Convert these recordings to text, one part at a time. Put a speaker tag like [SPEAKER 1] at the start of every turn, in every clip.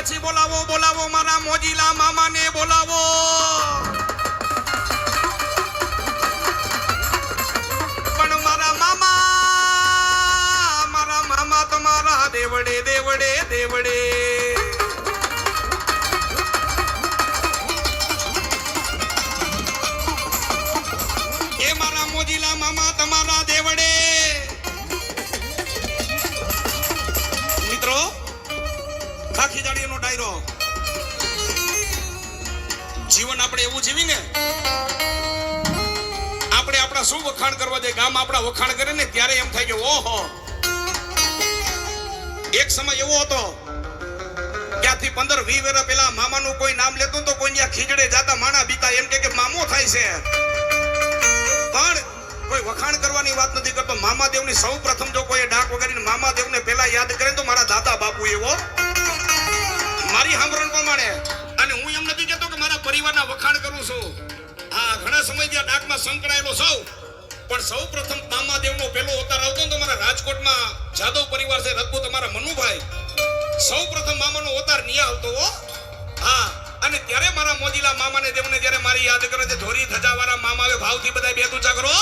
[SPEAKER 1] પછી બોલાવો બોલાવો મારા મોજીલા મામાને બોલાવો. પણ મારા મામા તમારા દેવડે દેવડે દેવડે. એ મારા મોજીલા મામા તમારા દેવડે. મિત્રો ખાખી જાડીનો ડાયરો. જીવન આપણે એવું જીવીને આપણે આપણા શું વખાણ કરવા જાય. ગામ આપણા વખાણ કરે ને ત્યારે એમ થાય કે ઓહો. એક સમય એવો હતો ત્યાંથી 15-20 વર્ષ પહેલા મામાનું કોઈ નામ લેતું તો કોઈ ત્યાં ખીજડે જાતા માણા બીતા એમ કે મામો થાય છે. પણ કોઈ વખાણ કરવાની વાત નથી કરતો. મામાદેવની સૌ પ્રથમ જો કોઈ ડાક વગાડીને મામાદેવને પહેલા યાદ કરે તો મારા દાદા બાપુ એવો મારી સાંભળણ પ્રમાણે. અને હું એમ નથી કહેતો કે મારા પરિવારના વખાણ કરું છું. હા, ઘણા સમય ત્યાં ડાકમાં સંકળાયેલો સૌ. પણ સૌ પ્રથમ મામાદેવનો પહેલો અવતાર આવતો તો મારા રાજકોટમાં જાદવ પરિવાર છે રજપૂત અમારા મનુભાઈ. સૌ પ્રથમ મામાનો અવતાર નિયા આવતો હો. હા, અને ત્યારે મારા મોજીલા મામાને દેવને જ્યારે મારી યાદ કરે છે ધોરી ધજાવાળા મામા આવે ભાવથી બધા બે ઊંચા કરો.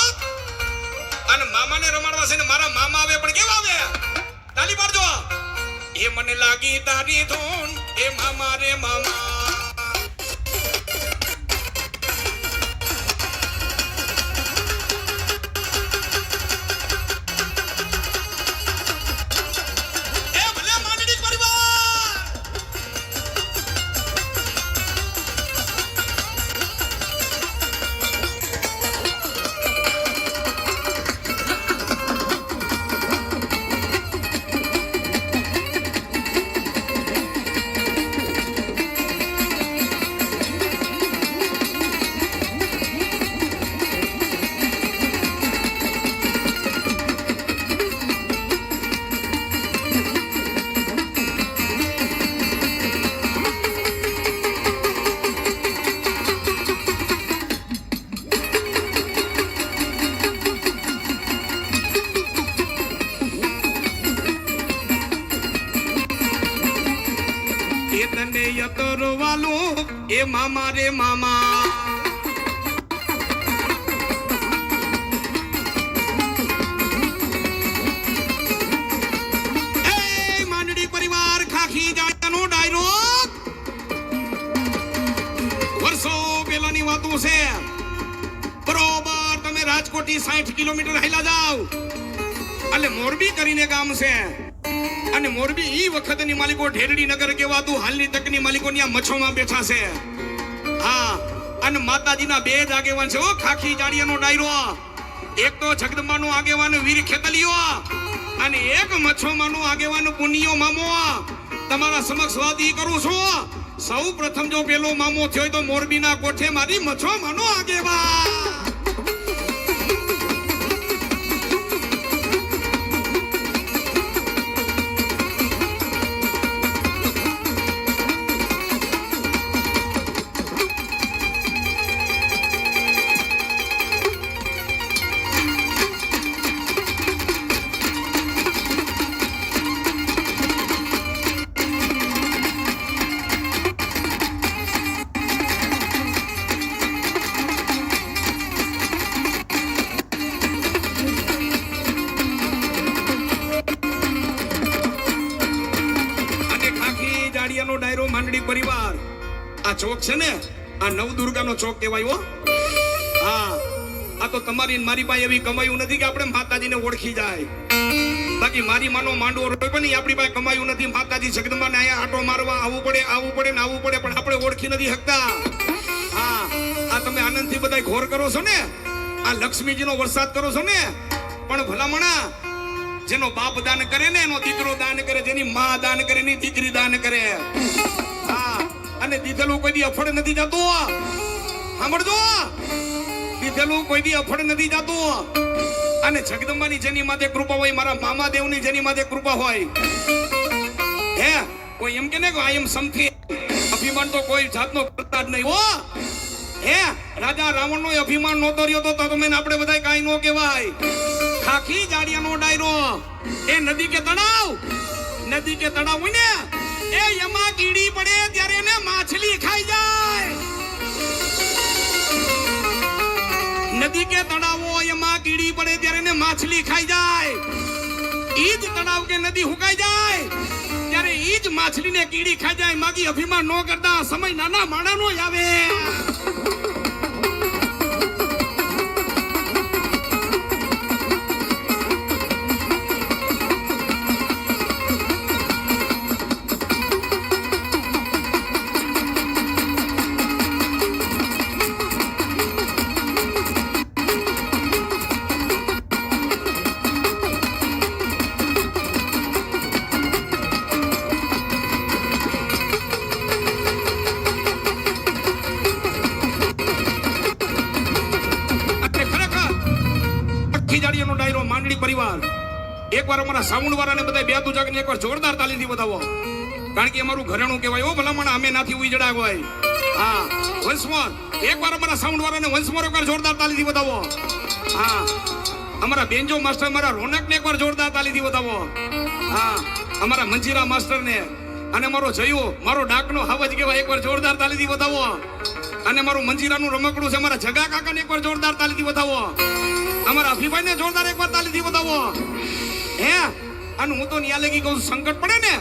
[SPEAKER 1] અને મામાને રમાડવા છે ને મારા મામા આવે પણ કેવા આવે તાલી પાડજો. એ મને લાગી તારી ધૂન એ મામા રે મામા. એ મામા રે મામા. એ માંડડી પરિવાર ખાખી જાડીનો ડાયરો. વર્ષો પહેલાની વાતો છે. બરોબર તમે રાજકોટથી 60 કિલોમીટર હાલ્યા જાવ એટલે મોરબી કરીને ગામ છે. અને મોરબી ઈ વખતની માલિકો ઢેરડી નગર કહેવાતું હાલની તકની માલિકો ત્યાં મચ્છોમાં બેઠા છે. હા, અને માતાજીના બે જ આગેવાન છે. ઓ ખાખી જાડીનો ડાયરો. એક તો જગદંબાનો આગેવાન વીર ખેતલિયો અને એક મચ્છોમાંનો આગેવાન પુનિયો મામો. તમારા સમક્ષ વાત ઈ કરું છું. સૌ પ્રથમ જો પેલો મામો થયો તો મોરબીના કોઠે મારી મચ્છોમાંનો આગેવાન. ડાયરો માંડડી પરિવાર. આ ચોક છે ને આ નવદુર્ગાનો ચોક કહેવાય હો. હા, આ તો તમારી મારી પાસે એવી કમાયું નથી કે આપણે માતાજીને ઓળખી જાય. બાકી મારી માનો માંડવો રોય પણ આપણી પાસે કમાયું નથી. માતાજી જગદંબાને અહીંયા આટો મારવા આવવું પડે ને આવવું પડે પણ આપણે ઓળખી નથી શકતા. હા, આ તમે આનંદથી બધા ઘોર કરો છો ને. આ લક્ષ્મીજીનો વરસાદ કરો છો ને. પણ ભલામણા જેનો બાપ દાન કરે ને એનો દીકરો દાન કરે. જેની માં દાન કરે એની દીકરી દાન કરે. હા, અને દીધેલું કોઈ દી અફળ નથી જતું. સાંભળજો, દીધેલું કોઈ દી અફળ નથી જતું. અને જગદંબાની જેની માથે કૃપા હોય, મારા મામાદેવની જેની માથે કૃપા હોય, હે કોઈ એમ કે ને આઈ એમ સમથિંગ અભિમાન તો કોઈ જાતનો કરતા જ નહીં હો. હે રાજા રાવણનો અભિમાન નહોતો રહ્યો તો તમે આપણે બધા કાઈ નો કહેવાય. ખાખી જાડિયાનો ડાયરો. એ નદી કે તળાવ હોય ને એ એમાં કીડી પડે ત્યારે એને માછલી ખાઈ જાય. નદી કે તળાવો એમાં કીડી પડે ત્યારે એને માછલી ખાઈ જાય. ઈ જ તળાવ કે નદી હુકાઈ જાય ત્યારે ઈ જ માછલીને કીડી ખાઈ જાય. માગી અભિમાન ન કરતા, સમય નાના માણાનો આવે. એકવાર અમારા સાઉન્ડ વાળાને બધા બે દુજાગને એકવાર જોરદાર તાલીથી બતાવો, કારણ કે અમારું ઘરેણું કહેવાય. ઓ ભલામણ અમે નાથી ઉજડા હોય. હા, વન્સ મોર એકવાર અમારા સાઉન્ડ વાળાને વન્સ મોર એકવાર જોરદાર તાલીથી બતાવો. હા, અમારા બેન્જો માસ્ટર મારા રોનકને એકવાર જોરદાર તાલીથી બતાવો. હા, અમારા મંજીરા માસ્ટરને અને મારો જયો મારો ડાકનો હાવજ કહેવાય, એકવાર જોરદાર તાલીથી બતાવો. અને મારું મંજીરાનું રમકડું છે મારા જગા કાકાને એકવાર જોરદાર તાલીથી બતાવો. અમારા અફીભાઈને જોરદાર એકવાર તાલીથી બતાવો. હે, અને હું તો ન્યા લગી કહું, સંકટ પડે ને,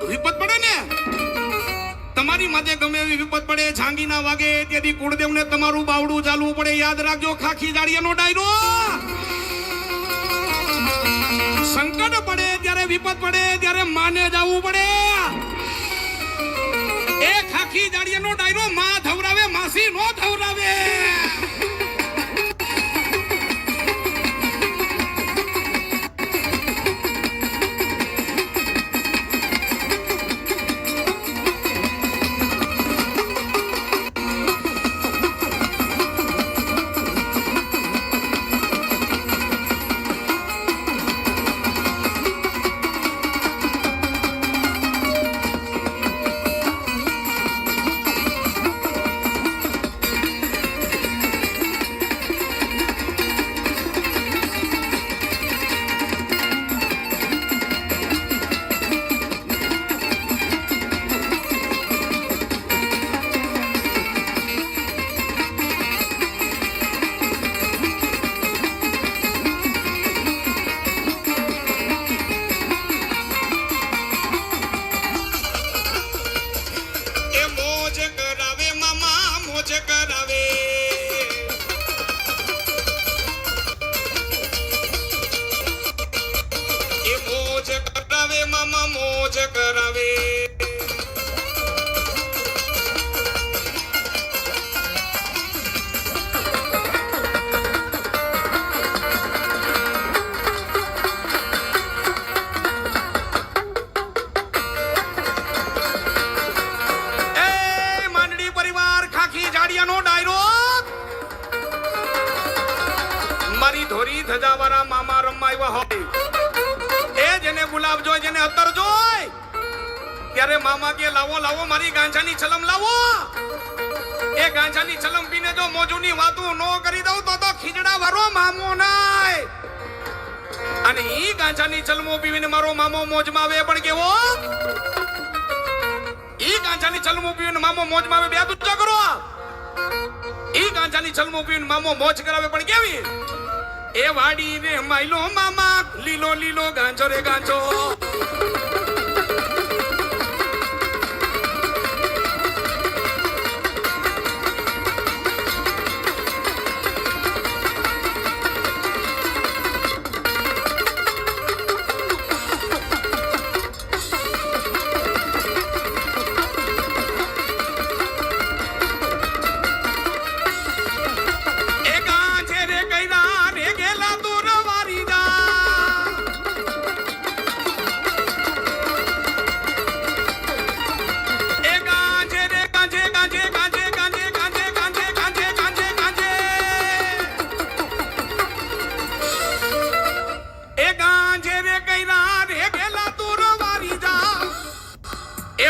[SPEAKER 1] વિપત પડે ને, તમારી માથે ગમે એવી વિપત પડે, ઝાંગી ના વાગે તેથી કુળદેવને તમારું બાવડું ચાલવું પડે. યાદ રાખજો, ખાખી જાડિયાનો ડાયરો. સંકટ પડે ત્યારે, વિપત પડે ત્યારે માને જવું પડે. એ ખાખી જાડિયાનો ડાયરો માં ધવરાવે, માસી નો ધવરાવે. ધોરી ધજાવાળા મામા રમવા આવ્યા હોય, એ જેને ગુલાબ જોય, જેને અત્તર જોય, ત્યારે મામા કે લાવો લાવો મારી ગાંજાની છલમ લાવો. એ ગાંજાની છલમ પીને જો મોજુની વાતું નો કરી દઉં તો ખીજડા વાળો મામો નાય. અને ઈ ગાંજાની છલમો પીવીને મારો મામો મોજમાં આવે, પણ કેવો? ઈ ગાંજાની છલમો પીવીને મામો મોજમાં આવે. બે દુજા કરો. ઈ ગાંજાની છલમો પીવીને મામો મોજ કરાવે, પણ કેવી? એ વાડી રે માયલો મામા, લીલો લીલો ગાંજો રે ગાંજો.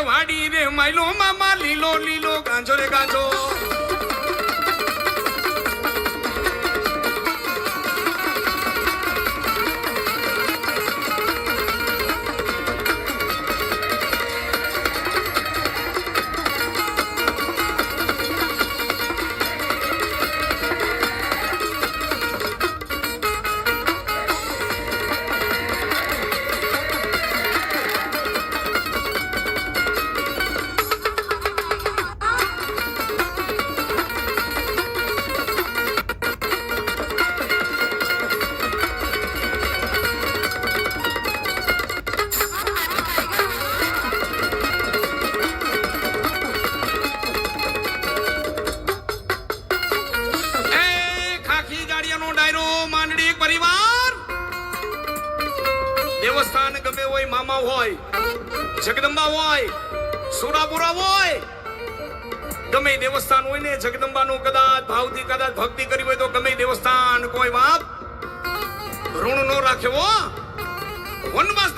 [SPEAKER 1] વાડી રે માયલો મામા, લીલો લીલો ગાંજો રે ગાંજો. હોય, જગદંબા હોય, સુરાપુરા હોય, ગમે દેવસ્થાન હોય ને જગદંબાનું કદાચ ભાવથી કદાચ ભક્તિ કરી હોય તો ગમે દેવસ્થાન કોઈ વાત ઋણ નો રાખ્યો. વનવાસ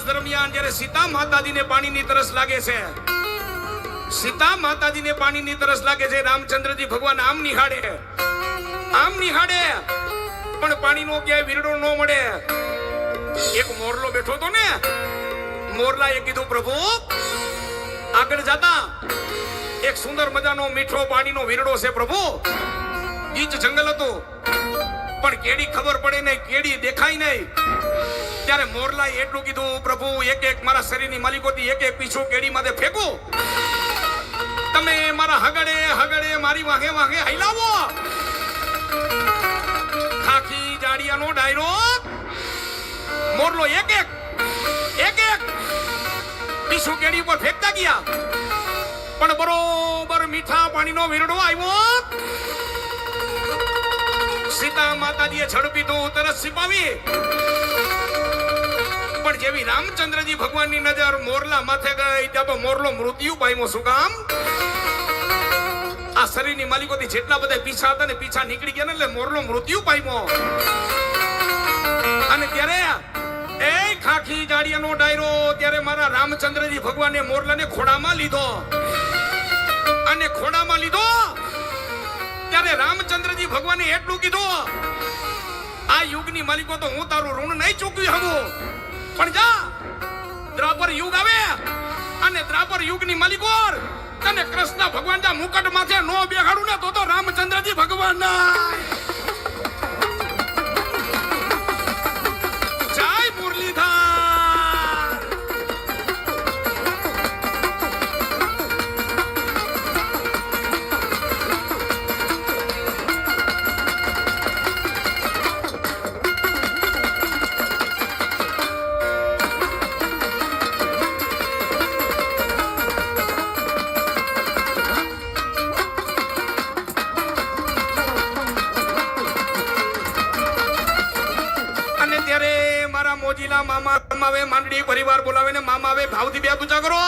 [SPEAKER 1] દરમિયાન જ્યારે સીતા માતાજીને પાણીની તરસ લાગે છે, સીતા માતાજીને પાણીની તરસ લાગે છે, રામચંદ્રજી ભગવાન આમ નિહાળે પણ પાણીનો ક્યાંય વીરડો ન મળે. એક મોરલો બેઠો હતો ને, મોરલાએ કીધું પ્રભુ આગળ જાતા એક સુંદર મજાનો મીઠો પાણીનો વીરડો છે પ્રભુ. ગીચ જંગલ હતું પણ કેડી ખબર પડે નહીં, કેડી દેખાય નહીં. ત્યારે મોરલાએ એટલું કીધું પ્રભુ એક એક મારા શરીરની માલિકોથી એક એક પીછું કેડી માથે ફેંકો, તમે મારા હગડે મારી વાહે હલાવો. ખાખી જાડિયાનો ડાયરો મોરલો એક એક પીછું કેડી ઉપર ફેંકતા ગયા પણ બરોબર મીઠા પાણીનો વીરડો આવ્યો. સીતા માતાજીએ ઝડપી તો તરત સિપાવી પણ જેવી રામચંદ્રજી ભગવાનની નજર મોરલા માથે ગઈ ત્યાં તો મોરલો મૃત્યુ પામ્યો. શું કામ? આ શરીરની માલિકોથી જેટલા બધા પીછા હતા ને પીછા નીકળી ગયા ને એટલે મોરલો મૃત્યુ પામ્યો. અને ત્યારે એ ખાખી જાડિયાનો ડાયરો ત્યારે મારા રામચંદ્રજી ભગવાને મોરલાને ખોડામાં લીધો અને ખોડામાં લીધો ત્યારે રામચંદ્રજી ભગવાને એટલું કીધું આ યુગની માલિકો તો હું તારું ઋણ નહીં ચૂકવી શકું, પણ જા દ્રાપર યુગ આવે અને દ્રાપર યુગની માલિકો તને કૃષ્ણ ભગવાન જા મુકટ માથે નો બેહાડું ને તો રામચંદ્રજી ભગવાન ના જય મુરલીધર. મોજીલા મામા રમાવે, માંડડી પરિવાર બોલાવે ને મામા આવે ભાવથી બે પૂજા કરો.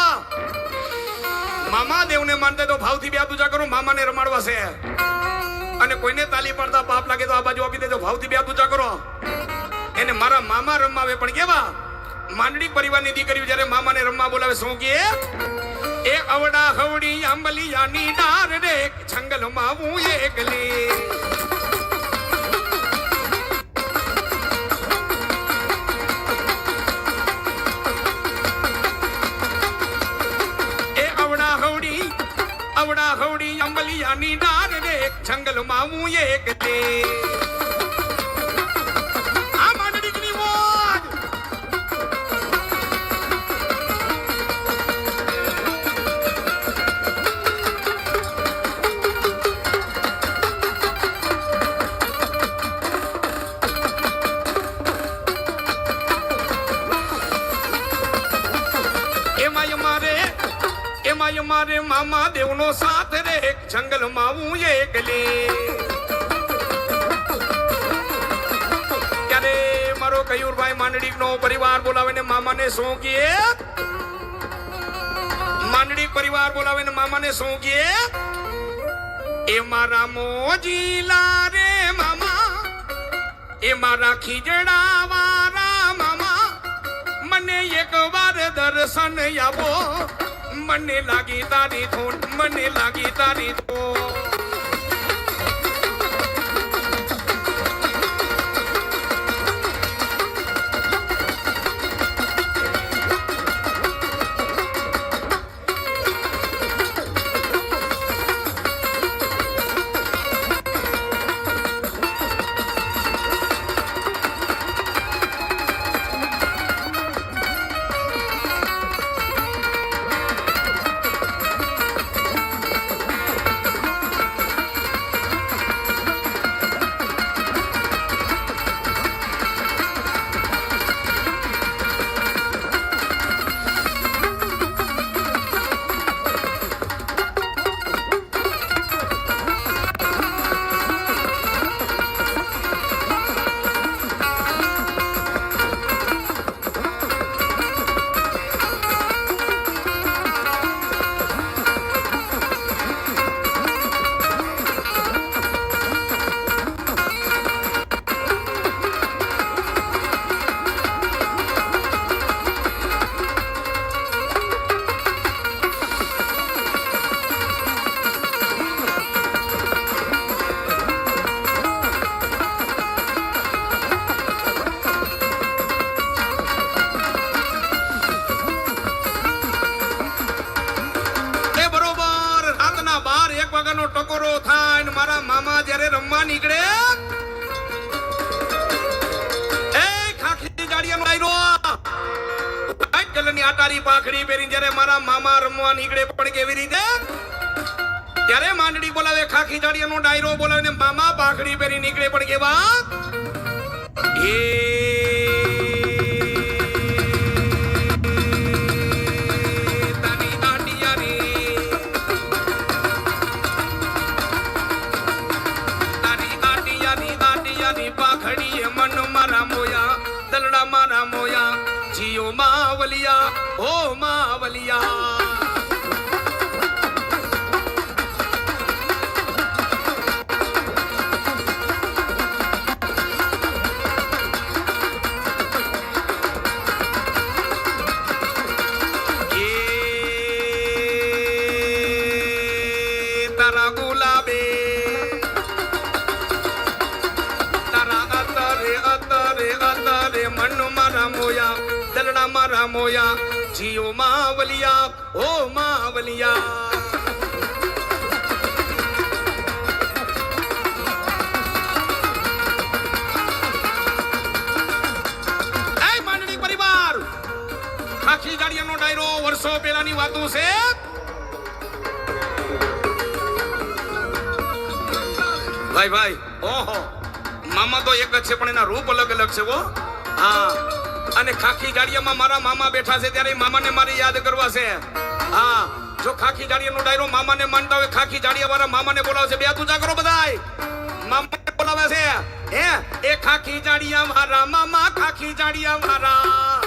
[SPEAKER 1] મામા દેવને માનતે તો ભાવથી બે પૂજા કરો, મામાને રમાડવા છે. અને કોઈને તાલી પાડતા પાપ લાગે તો આ બાજુ આપી દેજો, ભાવથી બે પૂજા કરો. એને મારા મામા રમાવે પણ કેવા માંડડી પરિવારની દીકરીઓ જ્યારે મામાને રમવા બોલાવે શું કે એ અવડા હવડી આંબલિયાની ડાર રે જંગલમાં હું એકલી. અવડા હવડી અંબલિયાની ડાર રે જંગલમાં હું એકલી. આ માંડડીની મોજ એમાં મારે મામા દેવનો સાથ રે જંગલમાં હું એકલી. ત્યારે મારો કયુરભાઈ માંડડીનો પરિવાર બોલાવે ને મામાને શું કહે, માંડડી પરિવાર બોલાવે ને મામાને શું કહે એ મારા મોજીલા રે મામા, એ મારા ખીજડા વાળા મામા, મને એક વાર દર્શન આપો, મને લાગી તારી ધૂન, મને લાગી તારી ધૂન. ફરવા નીકળે એ ખાખી જાડિયાનો ડાયરો વ્હાઈટ કલરની આટારી પાખડી પહેરી જ્યારે મારા મામા રમવા નીકળે પણ કેવી રીતે ત્યારે માંડડી બોલાવે ખાખી જાડિયાનો ડાયરો બોલાવે ને મામા પાખડી પહેરી નીકળે પણ કેવા એ પાખડીએ મન મારા મોયા દલડા મારા મોયા જીઓ માવલિયા ઓ માવલિયા તારા ગુલાબે દલડા મારા મોયા જીઓ માવલિયા ઓ માવલિયા એ માંડણી પરિવાર ખાખી જાડિયાનો ડાયરો વર્ષો પહેલાની વાતો છે ભાઈ ભાઈ ઓહો મામા તો એક જ છે પણ એના રૂપ અલગ અલગ છે વો હા અને ખાખી જાડિયામાં મારા મામા બેઠા છે ત્યારે મામાને મારે યાદ કરવા છે હા જો ખાખી જાડિયાનો ડાયરો મામાને માનતા હોય ખાખી જાડિયા વાળા મામાને બોલાવે છે બે તુજા કરો બધાય મામાને બોલાવે છે હે એ ખાખી જાડિયા મારા મામા ખાખી જાડિયા મારા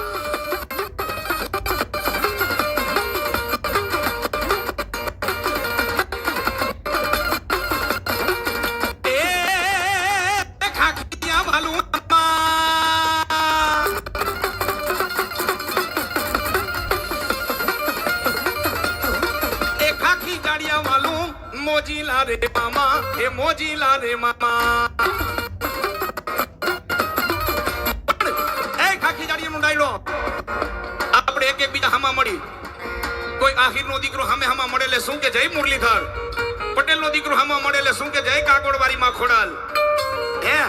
[SPEAKER 1] મોજીલા રે મામા એ મોજીલા રે મામા એ ખાખી જાડિયાનો ડાયરો આપણે એક બીજા હામા મળી કોઈ આહિરનો દીકરો હામે હામા મળેલે શું કે જય મુરલીધર પટેલનો દીકરો હામા મળેલે શું કે જય કાગોડવારી માં ખોડાલ હે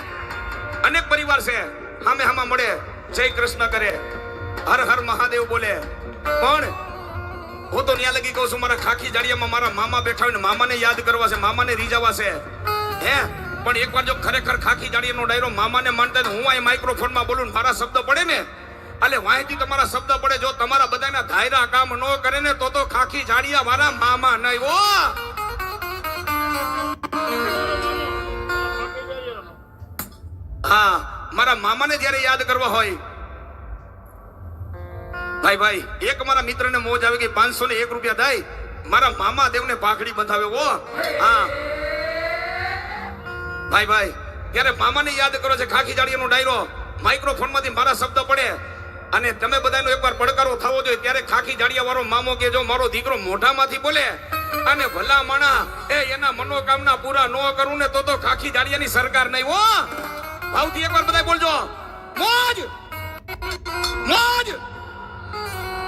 [SPEAKER 1] અનેક પરિવાર છે હામે હામા મળે જય કૃષ્ણ કરે હર હર મહાદેવ બોલે પણ હું તો ન્યા લગી કહું છું મારા ખાખી જાડિયામાં મારા મામા બેઠા હોય ને મામાને યાદ કરવા છે મામાને રીઝાવા છે હે પણ એકવાર જો ખરેખર ખાખી જાડિયાનો ડાયરો મામાને માનતા હું આ માઇક્રોફોનમાં બોલું મારા શબ્દ પડે ને એટલે વાંચી તમારા શબ્દ પડે જો તમારા બધાના ધાયરા કામ ન કરે ને તો ખાખી જાડિયા વાળા મામા નહીં ઓ હા મારા મામાને જ્યારે યાદ કરવા હોય ભાઈ ભાઈ એક મારા મિત્રને મોજ આવી ગઈ 501 રૂપિયા દઈ મારા મામા દેવને પાઘડી બંધાવે ઓ હા ભાઈ ભાઈ ત્યારે મામાને યાદ કરો છે ખાખી જાડિયાનો ડાયરો માઇક્રોફોનમાંથી મારા શબ્દ પડે અને તમે બધાનો એકવાર પડકારો થવો જોઈએ ત્યારે ખાખી જાડિયા વાળો મામો કે જો મારો દીકરો મોઢામાંથી બોલે અને ભલા માણા એ એના મનોકામના પૂરા ન કરું ને તો ખાખી જાડિયાની સરકાર નહીં હો ભાવથી એકવાર બધા બોલજો મોજ મોજ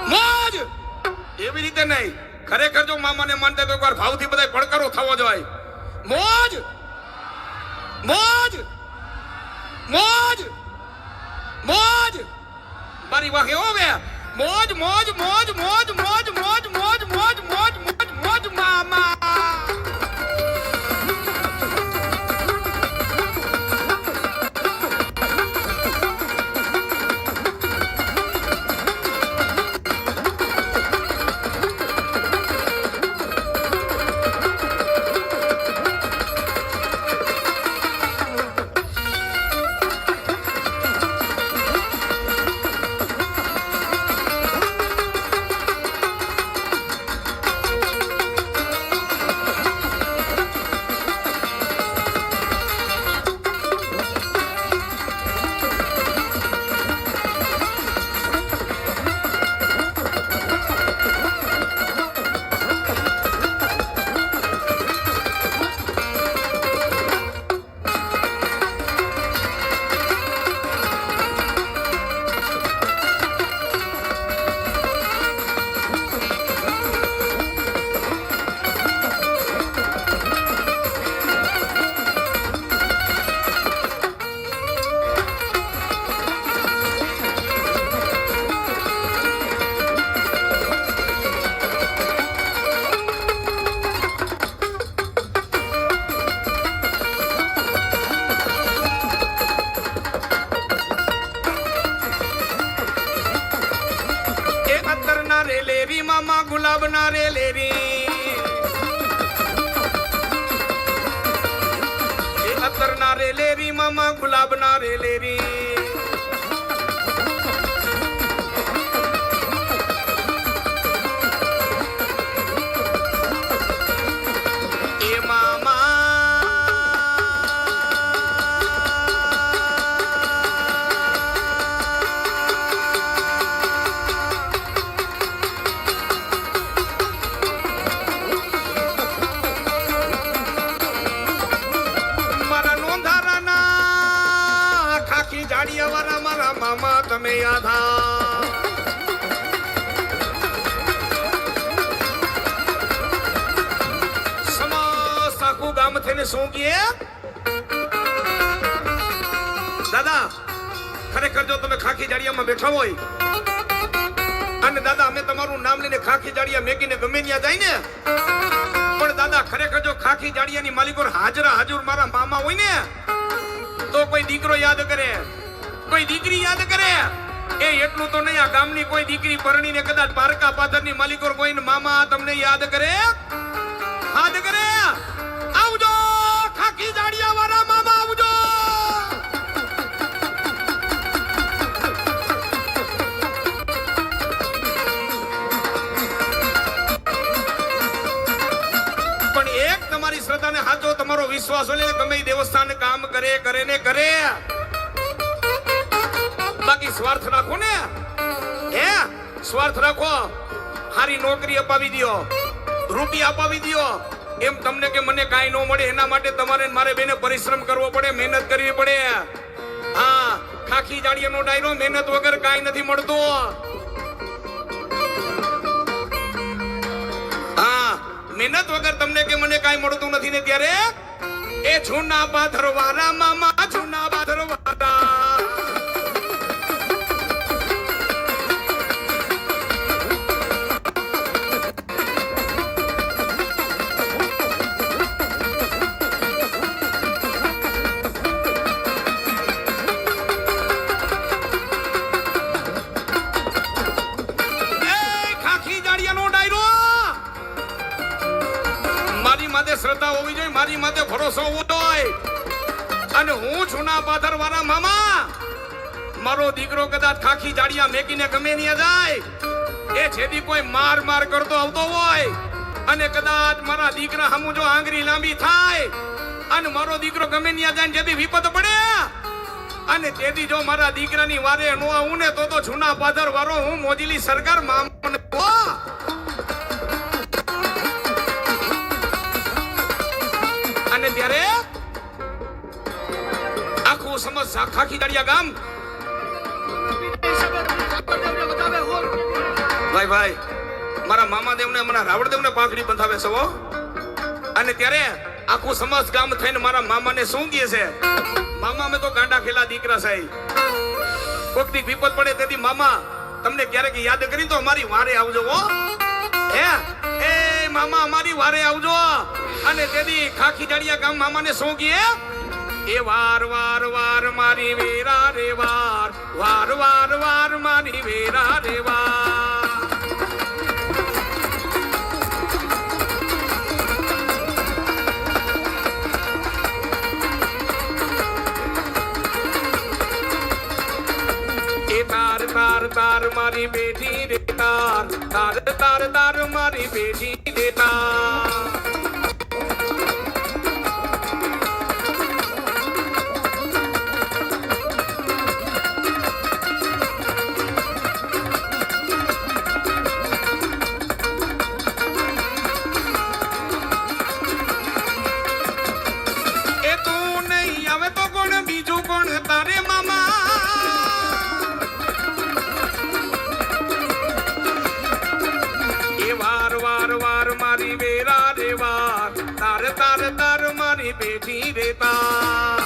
[SPEAKER 1] મોજ એવી રીતે નહીં ખરેખર જો મામાને માનતા તો એકવાર ભાવથી બધા પડકારો થવો જોઈએ મોજ મોજ મોજ મોજ મારી વાહે હોવે મોજ મોજ મોજ મોજ મોજ મોજ મોજ મોજ મોજ મોજ મોજ મામા ના રે લેરી મામા ગુલાબ ના રે લેરી એ અત્તર ના રે લેરી મામા ગુલાબ ના રે લેરી મામા તમે યાદા સમસ્ત આખું ગામ થઈને શું કહે દાદા ખરેખર જો તમે ખાખી જાડિયામાં બેઠા હોય અને દાદા અમે તમારું નામ લઈને ખાખી જાડિયા મેકીને ગમે ત્યાં જાય ને પણ દાદા ખરેખર જો ખાખી જાડિયાની માલિકો હાજર મારા મામા હોય ને તો કોઈ દીકરો યાદ કરે કોઈ દીકરી યાદ કરે એ એટલું તો નહીં આ ગામની કોઈ દીકરી પરણીને કદાચ પારકા પાથરની માલિકો કોઈને મામા તમને યાદ કરે આવજો ખાખી જાડિયા વાળા મામા આવજો પણ એક તમારી શ્રદ્ધાને હાચો તમારો વિશ્વાસ હોય ગમે દેવસ્થાન કામ કરે ને કરે બાકી સ્વાર્થ રાખો ને હે સ્વાર્થ રાખો હારી નોકરી અપાવી દો રૂપિયા અપાવી દો એમ તમને કે મને કાઈ ન મળે એના માટે તમારે મારે બેને પરિશ્રમ કરવો પડે મહેનત કરવી પડે હા ખાખી જાડિયાનો ડાયરો મહેનત વગર કાઈ નથી મળતો હા મહેનત વગર તમને કે મને કાઈ મળતું નથી ને ત્યારે એ જૂના પાથરવાળા મામા જૂના પાથરવાળા શ્રદ્ધા હોવી જોઈએ મારી માથે ભરોસો હોવો જોઈએ અને હું જૂના પાથર વાળા મામા મારો દીકરો કદાચ ખાખી જાડિયા મેકીને ગમે ત્યાં જાય એ જેથી કોઈ માર કરતો આવતો હોય અને કદાચ મારા દીકરા સામું જો આંગળી લાંબી થાય અને મારો દીકરો ગમે ત્યાં જાય જેથી વિપત પડે અને તેથી જો મારા દીકરાની વારે નો આવું ને તો જૂના પાથર વાળો હું મોજીલી સરકાર મામાને અને ત્યારે આખું સમજ ખાખી જાડિયા ગામ ભાઈ મારા મામાદેવને હમણાં રાવણદેવને પાંખડી બંધાવે છે અને ત્યારે આખું સમજ ગામ થઈને મારા મામાને શું કહે છે મામા અમે તો ગાંડા ખેલા દીકરા છે કોઈક દી વિપત પડે તેથી મામા તમને ક્યારેક યાદ કરી તો અમારી વારે આવજો હે એ મામા અમારી વારે આવજો અને તેથી ખાખી જાડિયા ગામ મામાને શું કહે એ વાર મારી વેરા રે વાર મારી વેરા રે તાર મારી બેટી રે તાર મારી બેટી રે એ તું નહીં આવે તો કોણ બીજું કોણ તારે મામા વાર મારી વેરા રે વાર તાર મારી બેટી રે તાર